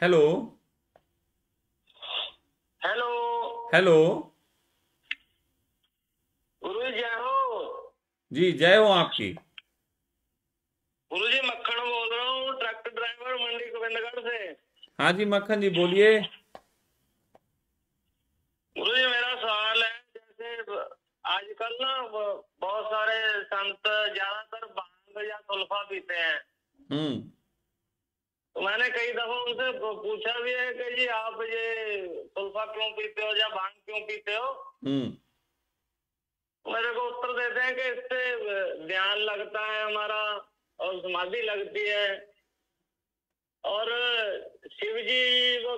Hello. Hello. Hello. गुरु जी जय हो। जी जय हो आपकी। गुरु जी मक्खन बोल रहा हूँ, ट्रक ड्राइवर, मंडी गोविंदगढ़ से। हाँ जी मक्खन जी बोलिए। गुरु जी मेरा सवाल है, जैसे आजकल ना बहुत सारे संत ज्यादातर भांग या सुल्फा पीते हैं। हम्म। तो मैंने कई दफा उनसे पूछा भी है कि जी आप ये सुल्फा क्यों पीते हो या भांग क्यों पीते हो। हम्म। मेरे को उत्तर देते हैं कि इससे ध्यान लगता है हमारा और समाधि लगती है। और शिव जी, वो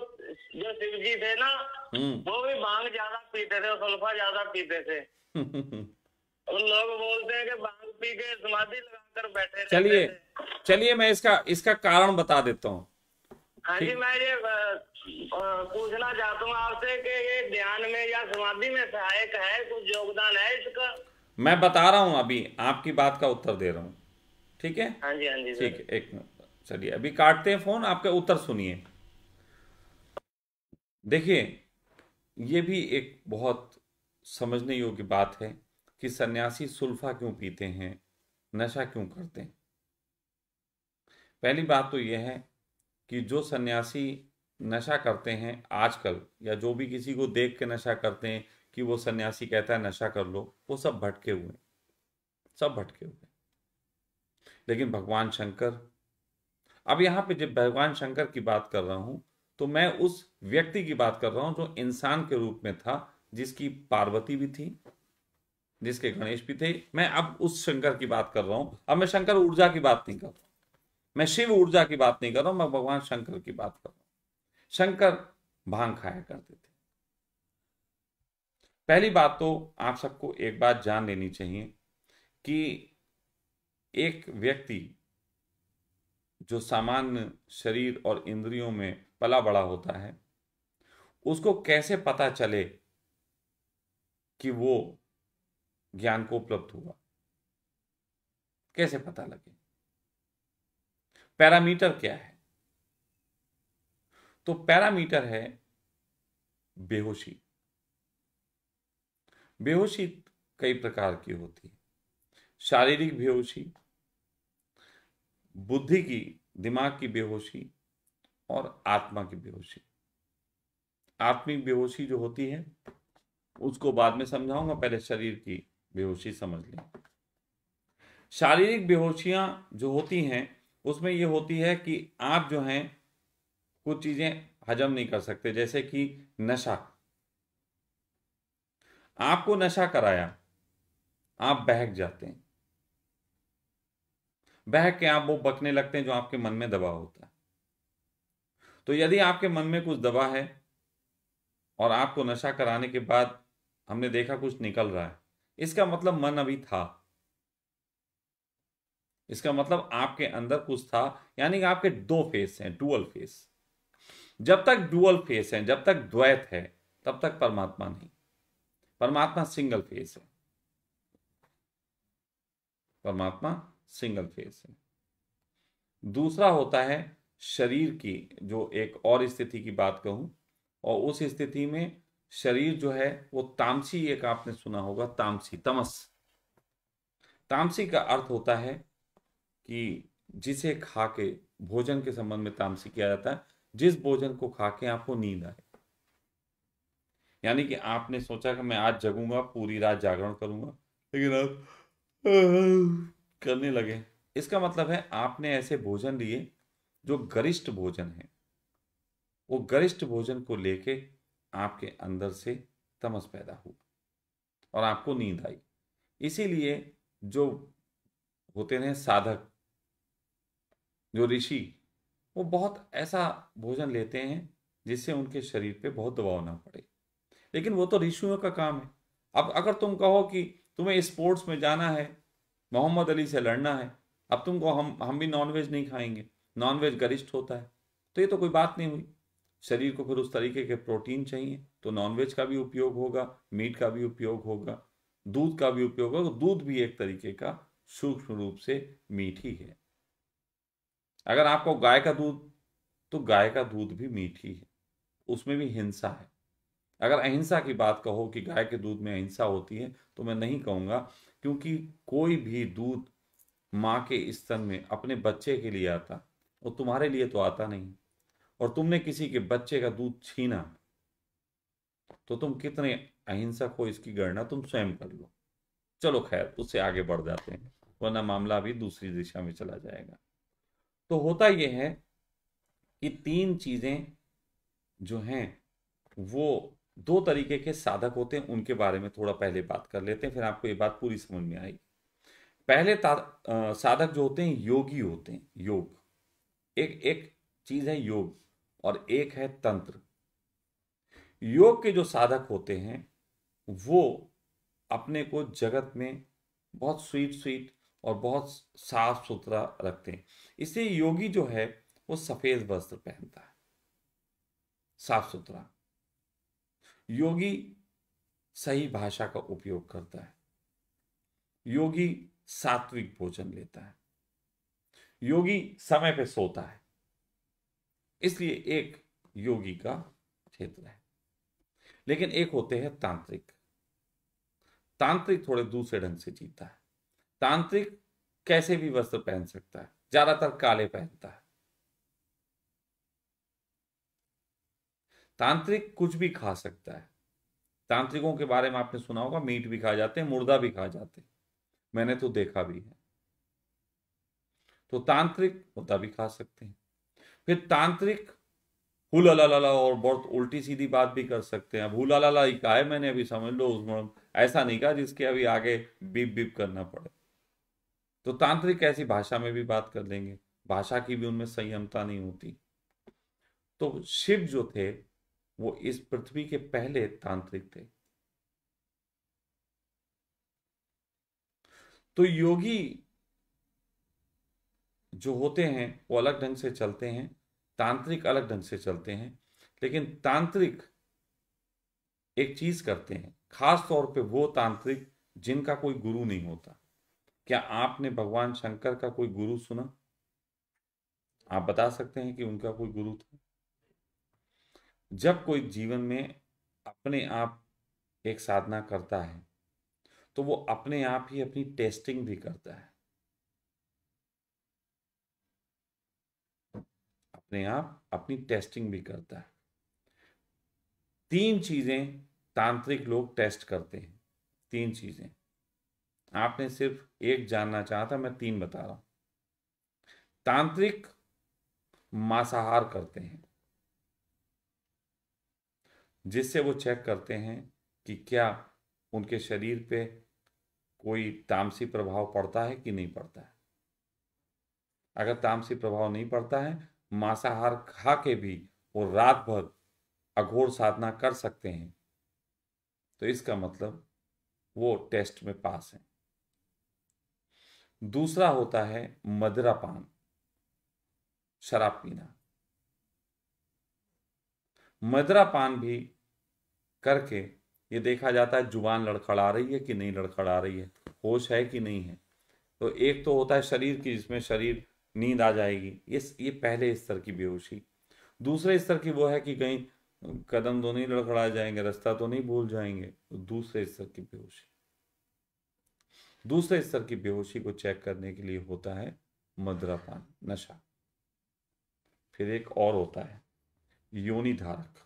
जो शिव जी थे ना, हम्म। वो भी भांग ज्यादा पीते थे और सल्फा ज्यादा पीते थे। उन लोग बोलते हैं कि भांग पी के समाधि लगाकर बैठे रहते चलिए, थे। चलिए मैं इसका इसका कारण बता देता हूँ। हाँ जी, ठीक। मैं ये पूछना चाहता हूँ आपसे कि ये ध्यान में या समाधि में सहायक है, कुछ योगदान है इसका। मैं बता रहा हूँ, अभी आपकी बात का उत्तर दे रहा हूँ। ठीक है। हाँ जी, हाँ जी ठीक सर। है, एक मिनट, चलिए अभी काटते हैं फोन, आपका उत्तर सुनिए। देखिए, ये भी एक बहुत समझने योग्य बात है कि सन्यासी सुल्फा क्यों पीते हैं, नशा क्यों करते हैं। पहली बात तो यह है कि जो सन्यासी नशा करते हैं आजकल, या जो भी किसी को देख के नशा करते हैं कि वो सन्यासी कहता है नशा कर लो, वो सब भटके हुए हैं, सब भटके हुए हैं। लेकिन भगवान शंकर, अब यहाँ पे जब भगवान शंकर की बात कर रहा हूँ तो मैं उस व्यक्ति की बात कर रहा हूँ जो इंसान के रूप में था, जिसकी पार्वती भी थी, जिसके गणेश भी थे। मैं अब उस शंकर की बात कर रहा हूँ। अब मैं शंकर ऊर्जा की बात नहीं कर रहा, मैं शिव ऊर्जा की बात नहीं कर रहा हूँ, मैं भगवान शंकर की बात कर रहा हूँ। शंकर भांग खाया करते थे। पहली बात तो आप सबको एक बात जान लेनी चाहिए कि एक व्यक्ति जो सामान्य शरीर और इंद्रियों में पला बड़ा होता है, उसको कैसे पता चले कि वो ज्ञान को उपलब्ध हुआ, कैसे पता लगे, पैरामीटर क्या है। तो पैरामीटर है बेहोशी। बेहोशी कई प्रकार की होती है। शारीरिक बेहोशी, बुद्धि की, दिमाग की बेहोशी, और आत्मा की बेहोशी। आत्मिक बेहोशी जो होती है उसको बाद में समझाऊंगा, पहले शरीर की बेहोशी समझ लें। शारीरिक बेहोशियां जो होती हैं उसमें ये होती है कि आप जो हैं कुछ चीजें हजम नहीं कर सकते, जैसे कि नशा। आपको नशा कराया, आप बहक जाते हैं, बहक के आप वो बकने लगते हैं जो आपके मन में दबा होता है। तो यदि आपके मन में कुछ दबा है और आपको नशा कराने के बाद हमने देखा कुछ निकल रहा है, इसका मतलब मन अभी था, इसका मतलब आपके अंदर कुछ था। यानी कि आपके दो फेस हैं, डुअल फेस। जब तक डुअल फेस है, जब तक द्वैत है, तब तक परमात्मा नहीं। परमात्मा सिंगल फेस है, परमात्मा सिंगल फेस है। दूसरा होता है शरीर की, जो एक और स्थिति की बात कहूं, और उस स्थिति में शरीर जो है वो तामसी, एक आपने सुना होगा तामसी, तमस। तामसी का अर्थ होता है कि जिसे खा के, भोजन के संबंध में तामसी किया जाता है, जिस भोजन को खा के आपको नींद आए। यानी कि आपने सोचा कि मैं आज जगूंगा, पूरी रात जागरण करूंगा, लेकिन आप करने लगे। इसका मतलब है आपने ऐसे भोजन लिए जो गरिष्ठ भोजन है, वो गरिष्ठ भोजन को लेके आपके अंदर से तमस पैदा हुआ और आपको नींद आई। इसीलिए जो होते हैं साधक, जो ऋषि, वो बहुत ऐसा भोजन लेते हैं जिससे उनके शरीर पे बहुत दबाव ना पड़े। लेकिन वो तो ऋषियों का काम है। अब अगर तुम कहो कि तुम्हें स्पोर्ट्स में जाना है, मोहम्मद अली से लड़ना है, अब तुमको हम भी नॉनवेज नहीं खाएंगे, नॉनवेज गरिष्ठ होता है, तो ये तो कोई बात नहीं हुई। शरीर को फिर उस तरीके के प्रोटीन चाहिए, तो नॉनवेज का भी उपयोग होगा, मीट का भी उपयोग होगा, दूध का भी उपयोग होगा। दूध भी एक तरीके का सूक्ष्म रूप से मीठ ही है। अगर आपको गाय का दूध तो गाय का दूध भी मीठी है, उसमें भी हिंसा है। अगर अहिंसा की बात कहो कि गाय के दूध में अहिंसा होती है, तो मैं नहीं कहूँगा, क्योंकि कोई भी दूध माँ के स्तन में अपने बच्चे के लिए आता, वो तुम्हारे लिए तो आता नहीं। और तुमने किसी के बच्चे का दूध छीना, तो तुम कितने अहिंसक हो इसकी गणना तुम स्वयं कर लो। चलो खैर, उससे आगे बढ़ जाते हैं, वरना मामला भी दूसरी दिशा में चला जाएगा। तो होता यह है कि तीन चीजें जो हैं वो दो तरीके के साधक होते हैं, उनके बारे में थोड़ा पहले बात कर लेते हैं, फिर आपको ये बात पूरी समझ में आएगी। पहले साधक जो होते हैं योगी होते हैं। योग एक एक चीज है, योग, और एक है तंत्र। योग के जो साधक होते हैं वो अपने को जगत में बहुत स्वीट स्वीट और बहुत साफ सुथरा रखते हैं। इसलिए योगी जो है वो सफेद वस्त्र पहनता है, साफ सुथरा। योगी सही भाषा का उपयोग करता है। योगी सात्विक भोजन लेता है। योगी समय पे सोता है। इसलिए एक योगी का क्षेत्र है। लेकिन एक होते हैं तांत्रिक। तांत्रिक थोड़े दूसरे ढंग से जीता है। तांत्रिक कैसे भी वस्त्र पहन सकता है, ज्यादातर काले पहनता है। तांत्रिक कुछ भी खा सकता है। तांत्रिकों के बारे में आपने सुना होगा, मीट भी खा जाते हैं, मुर्दा भी खा जाते हैं, मैंने तो देखा भी है। तो तांत्रिक मुर्दा भी खा सकते हैं। फिर तांत्रिक हुलालाला और बहुत उल्टी सीधी बात भी कर सकते हैं। अब हुलालाला ही कहा है मैंने, अभी समझ लो, उसमें ऐसा नहीं कहा जिसके अभी आगे बीप बीप करना पड़े। तो तांत्रिक ऐसी भाषा में भी बात कर लेंगे, भाषा की भी उनमें संयमता नहीं होती। तो शिव जो थे वो इस पृथ्वी के पहले तांत्रिक थे। तो योगी जो होते हैं वो अलग ढंग से चलते हैं, तांत्रिक अलग ढंग से चलते हैं। लेकिन तांत्रिक एक चीज करते हैं, खास तौर पे वो तांत्रिक जिनका कोई गुरु नहीं होता। क्या आपने भगवान शंकर का कोई गुरु सुना? आप बता सकते हैं कि उनका कोई गुरु था? जब कोई जीवन में अपने आप एक साधना करता है तो वो अपने आप ही अपनी टेस्टिंग भी करता है, अपने आप अपनी टेस्टिंग भी करता है। तीन चीजें तांत्रिक लोग टेस्ट करते हैं। तीन चीजें आपने सिर्फ एक जानना चाहा था, मैं तीन बता रहा हूं। तांत्रिक मांसाहार करते हैं, जिससे वो चेक करते हैं कि क्या उनके शरीर पे कोई तामसी प्रभाव पड़ता है कि नहीं पड़ता है। अगर तामसी प्रभाव नहीं पड़ता है, मांसाहार खा के भी वो रात भर अघोर साधना कर सकते हैं, तो इसका मतलब वो टेस्ट में पास है। दूसरा होता है मदिरापान, शराब पीना। मदिरापान भी करके ये देखा जाता है जुबान लड़खड़ा रही है कि नहीं लड़खड़ा रही है, होश है कि नहीं है। तो एक तो होता है शरीर की, जिसमें शरीर नींद आ जाएगी, ये पहले स्तर की बेहोशी। दूसरे स्तर की वो है कि कहीं कदम तो नहीं लड़खड़ा जाएंगे, रास्ता तो नहीं भूल जाएंगे, तो दूसरे स्तर की बेहोशी। दूसरे स्तर की बेहोशी को चेक करने के लिए होता है मदिरापान, नशा। फिर एक और होता है योनि धारक,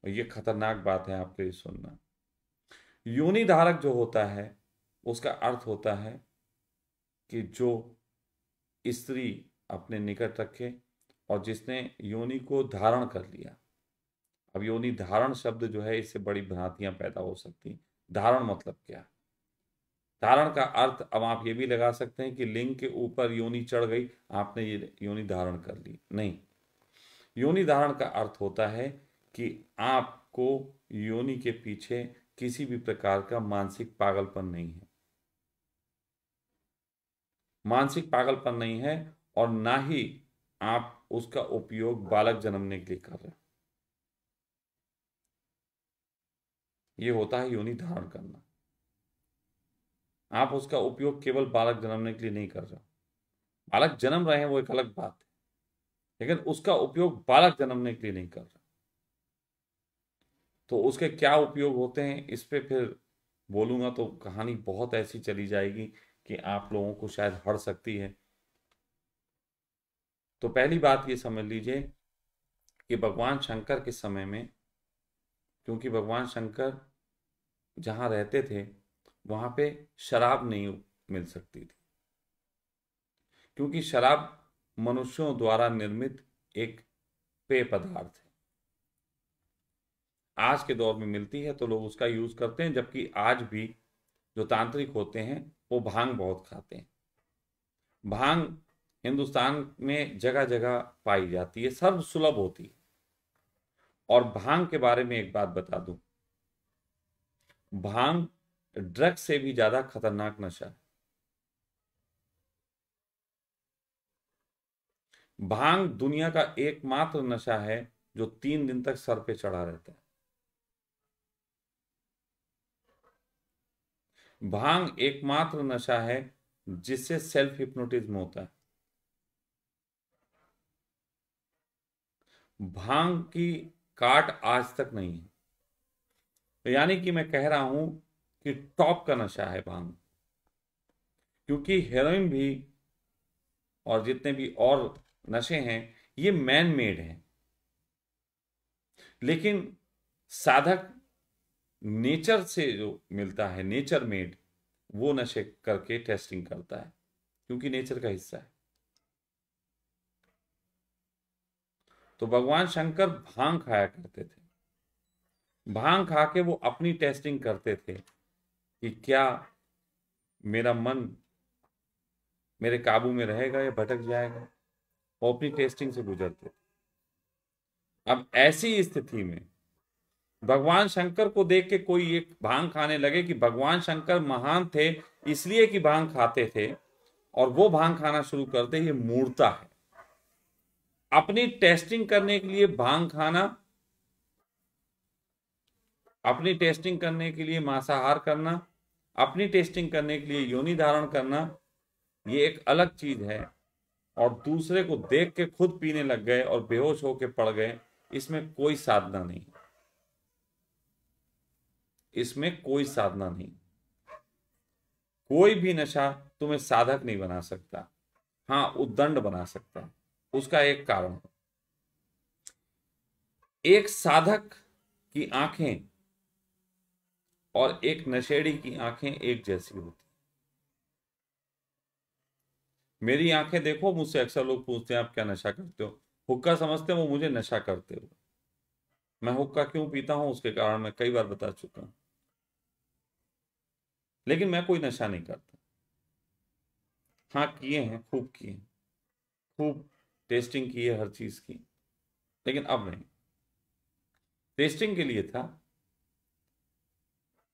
और ये खतरनाक बात है आपके लिए सुनना। योनि धारक जो होता है उसका अर्थ होता है कि जो स्त्री अपने निकट रखे और जिसने योनि को धारण कर लिया। अब योनि धारण शब्द जो है, इससे बड़ी भ्रांतियां पैदा हो सकती। धारण मतलब क्या? धारण का अर्थ अब आप ये भी लगा सकते हैं कि लिंग के ऊपर योनि चढ़ गई, आपने ये योनि धारण कर ली, नहीं। योनि धारण का अर्थ होता है कि आपको योनि के पीछे किसी भी प्रकार का मानसिक पागलपन नहीं है। मानसिक पागलपन नहीं है, और ना ही आप उसका उपयोग बालक जन्मने के लिए कर रहे हैं। ये होता है योनि धारण करना। आप उसका उपयोग केवल बालक जन्मने के लिए नहीं कर रहे। बालक जन्म रहे हैं वो एक अलग बात है, लेकिन उसका उपयोग बालक जन्मने के लिए नहीं कर रहा। तो उसके क्या उपयोग होते हैं इस पे फिर बोलूंगा तो कहानी बहुत ऐसी चली जाएगी कि आप लोगों को शायद हड़ सकती है। तो पहली बात ये समझ लीजिए कि भगवान शंकर के समय में, क्योंकि भगवान शंकर जहाँ रहते थे वहाँ पे शराब नहीं मिल सकती थी, क्योंकि शराब मनुष्यों द्वारा निर्मित एक पेय पदार्थ है। आज के दौर में मिलती है तो लोग उसका यूज करते हैं, जबकि आज भी जो तांत्रिक होते हैं वो भांग बहुत खाते हैं। भांग हिंदुस्तान में जगह जगह पाई जाती है, सर्व सुलभ होती है। और भांग के बारे में एक बात बता दूं, भांग ड्रग से भी ज्यादा खतरनाक नशा है। भांग दुनिया का एकमात्र नशा है जो 3 दिन तक सर पे चढ़ा रहता है। भांग एकमात्र नशा है जिससे सेल्फ हिप्नोटिज्म होता है। भांग की काट आज तक नहीं है। तो यानी कि मैं कह रहा हूं कि टॉप का नशा है भांग, क्योंकि हेरोइन भी और जितने भी और नशे हैं ये मैन मेड हैं, लेकिन साधक नेचर से जो मिलता है, नेचर मेड, वो नशे करके टेस्टिंग करता है, क्योंकि नेचर का हिस्सा है। तो भगवान शंकर भांग खाया करते थे। भांग खा के वो अपनी टेस्टिंग करते थे कि क्या मेरा मन मेरे काबू में रहेगा या भटक जाएगा। वो अपनी टेस्टिंग से गुजरते थे। अब ऐसी स्थिति में भगवान शंकर को देख के कोई एक भांग खाने लगे कि भगवान शंकर महान थे इसलिए कि भांग खाते थे, और वो भांग खाना शुरू करते, ये मूर्खता है। अपनी टेस्टिंग करने के लिए भांग खाना, अपनी टेस्टिंग करने के लिए मांसाहार करना, अपनी टेस्टिंग करने के लिए योनि धारण करना, ये एक अलग चीज है। और दूसरे को देख के खुद पीने लग गए और बेहोश होके पड़ गए, इसमें कोई साधना नहीं। इसमें कोई साधना नहीं। कोई भी नशा तुम्हें साधक नहीं बना सकता, हाँ उद्दंड बना सकता है। उसका एक कारण है, एक साधक की आंखें और एक नशेड़ी की आंखें एक जैसी होती। मेरी आंखें देखो, मुझसे अक्सर लोग पूछते हैं आप क्या नशा करते हो। हुक्का समझते हैं वो मुझे नशा करते हो। मैं हुक्का क्यों पीता हूं उसके कारण मैं कई बार बता चुका हूं, लेकिन मैं कोई नशा नहीं करता। हाँ किए हैं, खूब किए हैं, खूब टेस्टिंग की है हर चीज की, लेकिन अब नहीं। टेस्टिंग के लिए था,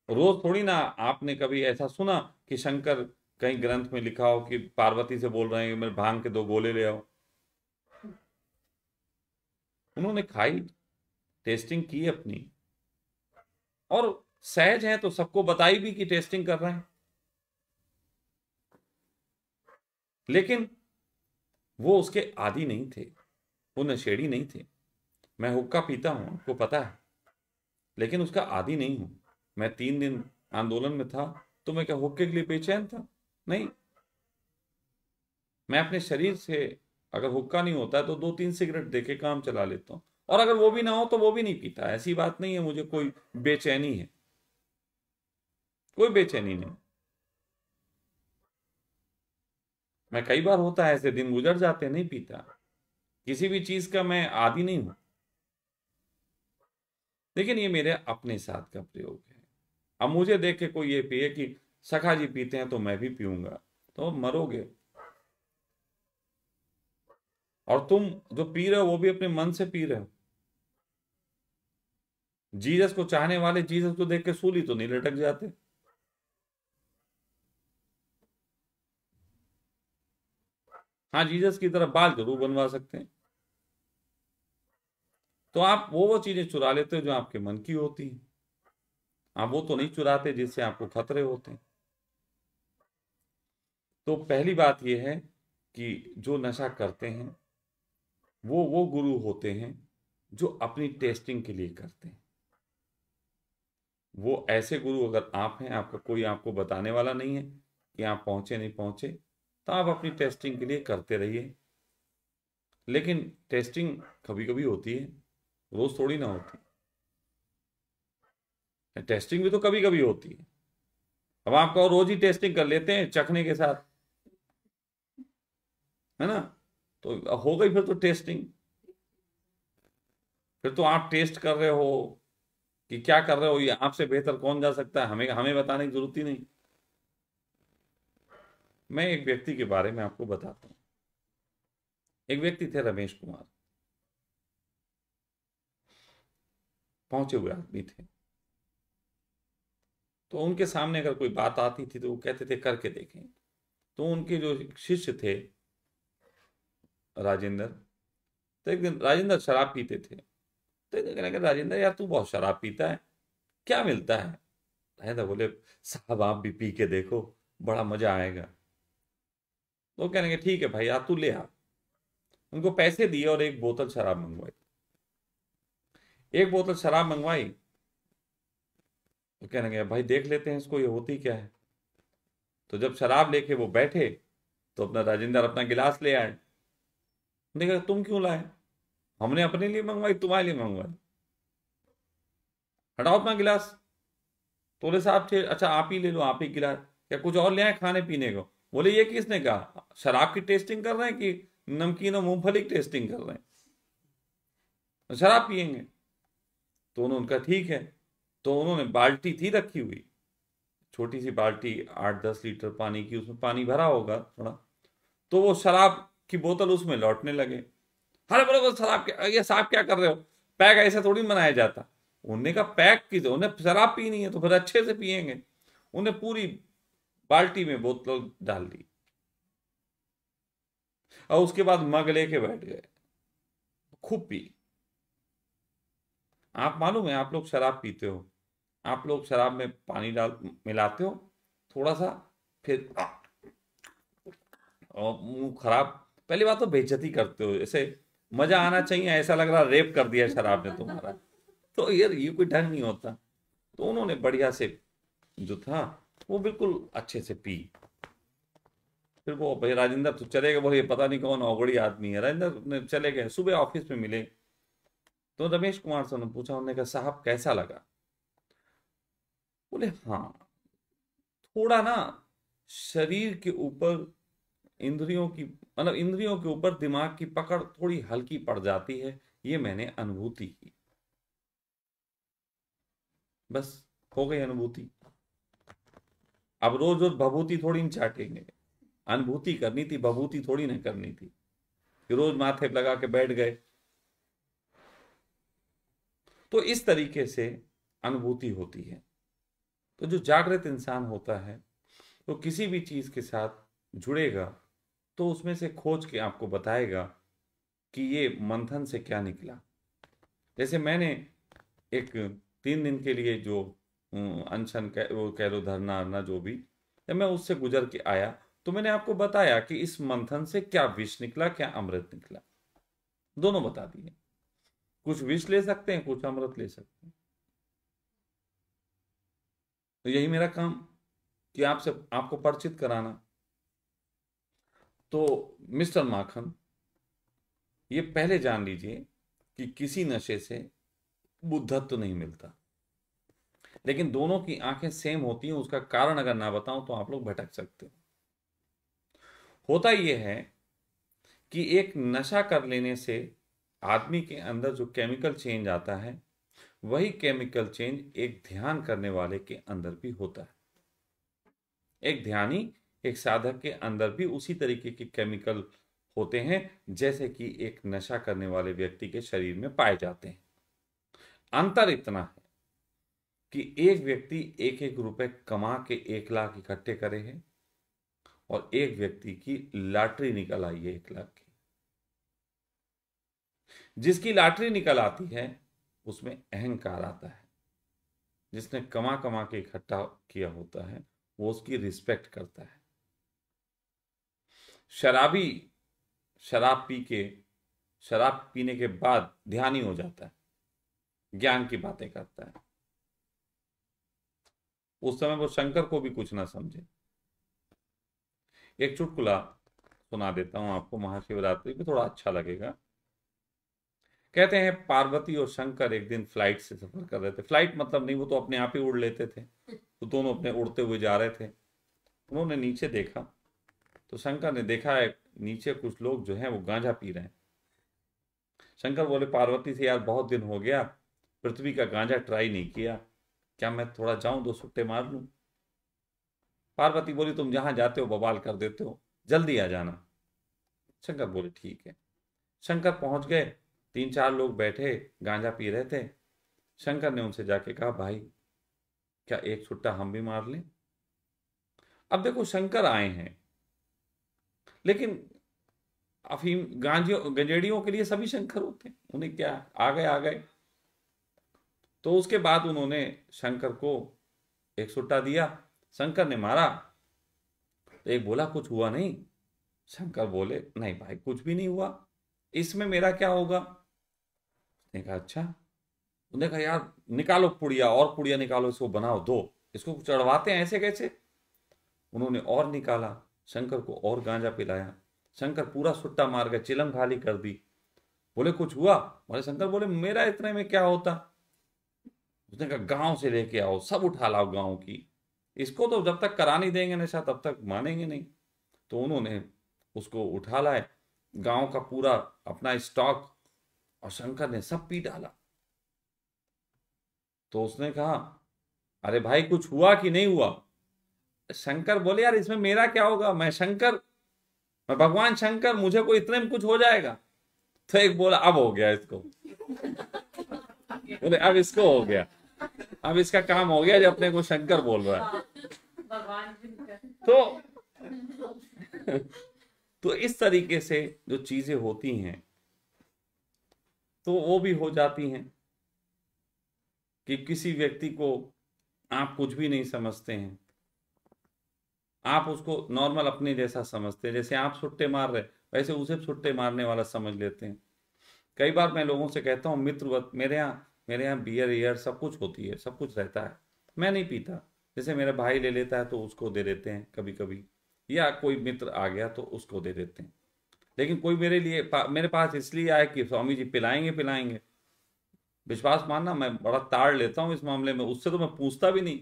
रोज थोड़ी ना। आपने कभी ऐसा सुना कि शंकर कहीं ग्रंथ में लिखा हो कि पार्वती से बोल रहे हैं मेरे भांग के 2 गोले ले आओ। उन्होंने खाई, टेस्टिंग की अपनी, और सहज है तो सबको बताई भी कि टेस्टिंग कर रहे हैं। लेकिन वो उसके आदी नहीं थे, वो नशेड़ी नहीं थे। मैं हुक्का पीता हूं, आपको पता है, लेकिन उसका आदी नहीं हूं। मैं 3 दिन आंदोलन में था तो मैं क्या हुक्के के लिए बेचैन था? नहीं। मैं अपने शरीर से, अगर हुक्का नहीं होता है तो 2-3 सिगरेट देके काम चला लेता हूं, और अगर वो भी ना हो तो वो भी नहीं पीता। ऐसी बात नहीं है मुझे कोई बेचैनी है, कोई बेचैनी नहीं। मैं कई बार होता है ऐसे दिन गुजर जाते नहीं पीता। किसी भी चीज का मैं आदी नहीं हूं, लेकिन ये मेरे अपने साथ का प्रयोग है। अब मुझे देख के कोई ये पिए कि सखा जी पीते हैं तो मैं भी पीऊंगा, तो मरोगे। और तुम जो पी रहे हो वो भी अपने मन से पी रहे हो। जीसस को चाहने वाले जीसस को देख के सूली तो नहीं लटक जाते। हाँ, जीसस की तरह बाल जरूर बनवा सकते हैं। तो आप वो चीजें चुरा लेते हो जो आपके मन की होती है। आप वो तो नहीं चुराते जिससे आपको खतरे होते हैं। तो पहली बात यह है कि जो नशा करते हैं वो गुरु होते हैं जो अपनी टेस्टिंग के लिए करते हैं। वो ऐसे गुरु अगर आप हैं, आपका कोई आपको बताने वाला नहीं है कि आप पहुंचे नहीं पहुंचे, तो आप अपनी टेस्टिंग के लिए करते रहिए। लेकिन टेस्टिंग कभी कभी होती है, रोज थोड़ी ना होती है। टेस्टिंग भी तो कभी कभी होती है। अब आपका रोज ही टेस्टिंग कर लेते हैं चखने के साथ, है ना, तो हो गई फिर तो टेस्टिंग। फिर तो आप टेस्ट कर रहे हो कि क्या कर रहे हो, ये आपसे बेहतर कौन जा सकता है, हमें हमें बताने की जरूरत ही नहीं। मैं एक व्यक्ति के बारे में आपको बताता हूं। एक व्यक्ति थे रमेश कुमार, पहुंचे हुए आदमी थे। तो उनके सामने अगर कोई बात आती थी तो वो कहते थे करके देखें। तो उनके जो शिष्य थे राजेंद्र, तो एक दिन राजेंद्र शराब पीते थे। तो एक दिन कहने लगे, राजेंद्र यार तू बहुत शराब पीता है, क्या मिलता है? राजेंद्र बोले, साहब आप भी पी के देखो, बड़ा मजा आएगा। तो कहने लगे ठीक है भाई, आ तू ले आ। उनको पैसे दिए और एक बोतल शराब मंगवाई। एक बोतल शराब मंगवाई तो कहने लगे भाई देख लेते हैं इसको, ये होती क्या है। तो जब शराब लेके वो बैठे तो अपना राजेंद्र अपना गिलास ले आए। देखा तुम क्यों लाए? हमने अपने लिए मंगवाई, तुम्हारे लिए मंगवाई, हटाओ अपना गिलास। बोले साहब थे, अच्छा आप ही ले लो, आप ही गिलास, क्या कुछ और ले आए खाने पीने को? बोले ये किसने कहा, शराब की टेस्टिंग कर रहे हैं कि नमकीन और मूंगफली की टेस्टिंग कर रहे हैं? शराब पियेंगे। तो उन्होंने कहा ठीक है। तो उन्होंने बाल्टी थी रखी हुई, छोटी सी बाल्टी 8-10 लीटर पानी की, उसमें पानी भरा होगा थोड़ा। तो वो शराब की बोतल उसमें लौटने लगे। अरे बोले बोले शराब क्या, ये साहब क्या कर रहे हो, पैक ऐसा थोड़ी बनाया जाता। उन्होंने कहा पैक की, तो उन्हें शराब पीनी है तो फिर अच्छे से पियेंगे। उन्हें पूरी बाल्टी में बोतल डाल दी और उसके बाद मग लेके बैठ गए, खूब पी। आप मालूम है, आप लोग शराब पीते हो, आप लोग शराब में पानी डाल मिलाते हो थोड़ा सा, फिर और मुंह खराब। पहली बात तो बेइज्जती करते हो, ऐसे मजा आना चाहिए, ऐसा लग रहा रेप कर दिया शराब ने तुम्हारा। तो यार ये कोई ढंग नहीं होता। तो उन्होंने बढ़िया से जो था वो बिल्कुल अच्छे से पी। फिर वो भाई राजेंद्र तो चले गए, बोले ये पता नहीं कौन अवगड़ी आदमी है। राजेंद्र ने चले गए, सुबह ऑफिस में मिले तो रमेश कुमार से उन्होंने पूछा, उन्होंने कहा साहब कैसा लगा? बोले हाँ, थोड़ा ना शरीर के ऊपर इंद्रियों की, मतलब इंद्रियों के ऊपर दिमाग की पकड़ थोड़ी हल्की पड़ जाती है, ये मैंने अनुभूति की। बस हो गई अनुभूति। अब रोज रोज भभूति थोड़ी नहीं चाटेंगे, अनुभूति करनी थी, भभूति थोड़ी ना करनी थी कि रोज माथे पे लगा के बैठ गए। तो इस तरीके से अनुभूति होती है। तो जो जागृत इंसान होता है तो किसी भी चीज के साथ जुड़ेगा तो उसमें से खोज के आपको बताएगा कि ये मंथन से क्या निकला। जैसे मैंने एक 3 दिन के लिए जो अनशन वो कह लो, धरना अरना जो भी, जब मैं उससे गुजर के आया तो मैंने आपको बताया कि इस मंथन से क्या विष निकला, क्या अमृत निकला, दोनों बता दिए। कुछ विष ले सकते हैं, कुछ अमृत ले सकते हैं। तो यही मेरा काम कि आपसे आपको परिचित कराना। तो मिस्टर माखन, ये पहले जान लीजिए कि किसी नशे से बुद्धत्व नहीं मिलता, लेकिन दोनों की आंखें सेम होती हैं। उसका कारण अगर ना बताऊं तो आप लोग भटक सकते हो। होता यह है कि एक नशा कर लेने से आदमी के अंदर जो केमिकल चेंज आता है, वही केमिकल चेंज एक ध्यान करने वाले के अंदर भी होता है। एक ध्यानी, एक साधक के अंदर भी उसी तरीके के केमिकल होते हैं जैसे कि एक नशा करने वाले व्यक्ति के शरीर में पाए जाते हैं। अंतर इतना है कि एक व्यक्ति 1-1 रुपए कमा के 1 लाख इकट्ठे करे हैं और एक व्यक्ति की लॉटरी निकल आई है 1 लाख की। जिसकी लॉटरी निकल आती है उसमें अहंकार आता है। जिसने कमा कमा के इकट्ठा किया होता है वो उसकी रिस्पेक्ट करता है। शराबी शराब पी के शराब पीने के बाद ध्यानी हो जाता है, ज्ञान की बातें करता है। उस समय वो शंकर को भी कुछ ना समझे। एक चुटकुला सुना देता हूं आपको, महाशिवरात्रि पे थोड़ा अच्छा लगेगा। कहते हैं पार्वती और शंकर एक दिन फ्लाइट से सफर कर रहे थे। फ्लाइट मतलब नहीं, वो तो अपने आप ही उड़ लेते थे, तो दोनों अपने उड़ते हुए जा रहे थे। उन्होंने नीचे देखा तो शंकर ने देखा है नीचे कुछ लोग जो हैं वो गांजा पी रहे हैं। शंकर बोले पार्वती से, यार बहुत दिन हो गया पृथ्वी का गांजा ट्राई नहीं किया, क्या मैं थोड़ा जाऊं, 2 सुट्टे मार लूं? पार्वती बोली तुम जहां जाते हो बवाल कर देते हो, जल्दी आ जाना। शंकर बोले ठीक है। शंकर पहुंच गए, 3-4 लोग बैठे गांजा पी रहे थे। शंकर ने उनसे जाके कहा भाई क्या एक छुट्टा हम भी मार लें? अब देखो शंकर आए हैं, लेकिन अफीम गांजियों गंजेड़ियों के लिए सभी शंकर होते हैं, उन्हें क्या, आ गए आ गए। तो उसके बाद उन्होंने शंकर को एक सुट्टा दिया, शंकर ने मारा तो एक बोला कुछ हुआ नहीं। शंकर बोले नहीं भाई कुछ भी नहीं हुआ, इसमें मेरा क्या होगा? उसने कहा अच्छा। उन्होंने कहा यार निकालो पुड़िया, और पुड़िया निकालो, इसको बनाओ, दो, इसको चढ़वाते हैं, ऐसे कैसे? उन्होंने और निकाला, शंकर को और गांजा पिलाया। शंकर पूरा सुट्टा मार गया, चिलम खाली कर दी। बोले कुछ हुआ? बोले शंकर बोले मेरा इतने में क्या होता? उसने कहा गांव से लेके आओ, सब उठा लाओ गांव की, इसको तो जब तक करा नहीं देंगे नशा तब तक मानेंगे नहीं। तो उन्होंने उसको उठा लाए, गांव का पूरा अपना स्टॉक, और शंकर ने सब पी डाला। तो उसने कहा अरे भाई कुछ हुआ कि नहीं हुआ? शंकर बोले यार इसमें मेरा क्या होगा, मैं शंकर, मैं भगवान शंकर, मुझे कोई इतने में कुछ हो जाएगा? तो एक बोला अब हो गया इसको। बोले अब इसको हो गया, अब इसका काम हो गया जो अपने को शंकर बोल रहा है। तो तो इस तरीके से जो चीजें होती हैं तो वो भी हो जाती हैं कि किसी व्यक्ति को आप कुछ भी नहीं समझते हैं, आप उसको नॉर्मल अपने जैसा समझते हैं, जैसे आप सुट्टे मार रहे वैसे उसे सुट्टे मारने वाला समझ लेते हैं। कई बार मैं लोगों से कहता हूँ मित्रवत, मेरे यहाँ बियर ईयर सब कुछ होती है, सब कुछ रहता है, मैं नहीं पीता। जैसे मेरा भाई ले लेता है तो उसको दे देते हैं कभी कभी, या कोई मित्र आ गया तो उसको दे देते हैं। लेकिन कोई मेरे पास इसलिए आए कि स्वामी जी पिलाएंगे पिलाएंगे, विश्वास मानना मैं बड़ा ताड़ लेता हूँ इस मामले में, उससे तो मैं पूछता भी नहीं।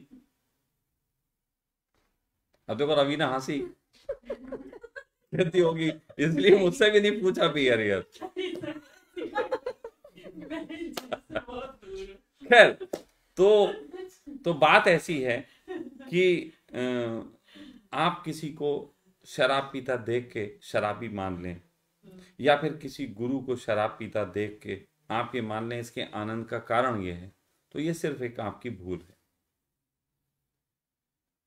अब देखो रवीना हंसी कहती होगी इसलिए मुझसे भी नहीं पूछा बियर ईयर। खैर, तो बात ऐसी है कि आप किसी को शराब पीता देख के शराबी मान लें, या फिर किसी गुरु को शराब पीता देख के आप ये मान लें इसके आनंद का कारण ये है, तो ये सिर्फ एक आपकी भूल है,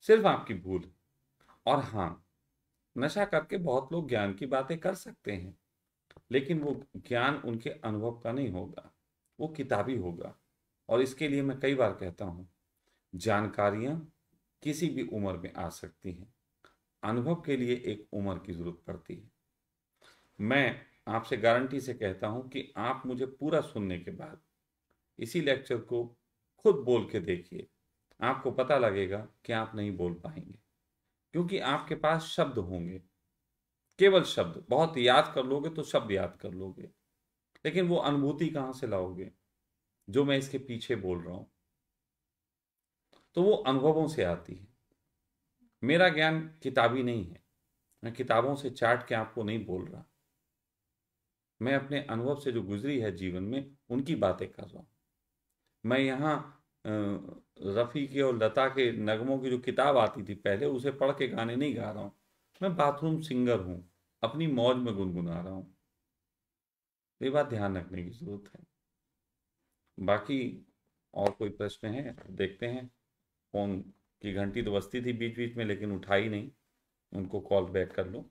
सिर्फ आपकी भूल है। और हाँ, नशा करके बहुत लोग ज्ञान की बातें कर सकते हैं, लेकिन वो ज्ञान उनके अनुभव का नहीं होगा, वो किताबी होगा। और इसके लिए मैं कई बार कहता हूं जानकारियां किसी भी उम्र में आ सकती हैं, अनुभव के लिए एक उम्र की जरूरत पड़ती है। मैं आपसे गारंटी से कहता हूं कि आप मुझे पूरा सुनने के बाद इसी लेक्चर को खुद बोल के देखिए, आपको पता लगेगा कि आप नहीं बोल पाएंगे, क्योंकि आपके पास शब्द होंगे, केवल शब्द, बहुत याद कर लोगे तो शब्द याद कर लोगे, लेकिन वो अनुभूति कहां से लाओगे जो मैं इसके पीछे बोल रहा हूं? तो वो अनुभवों से आती है। मेरा ज्ञान किताबी नहीं है, मैं किताबों से चाट के आपको नहीं बोल रहा, मैं अपने अनुभव से जो गुजरी है जीवन में उनकी बातें कर रहा हूं। मैं यहाँ रफ़ी के और लता के नगमों की जो किताब आती थी पहले, उसे पढ़ के गाने नहीं गा रहा हूँ, मैं बाथरूम सिंगर हूँ, अपनी मौज में गुनगुना रहा हूँ। ये बात ध्यान रखने की जरूरत है। बाकी और कोई प्रश्न है देखते हैं। फोन की घंटी तो बजती थी बीच बीच में लेकिन उठाई नहीं, उनको कॉल बैक कर लो।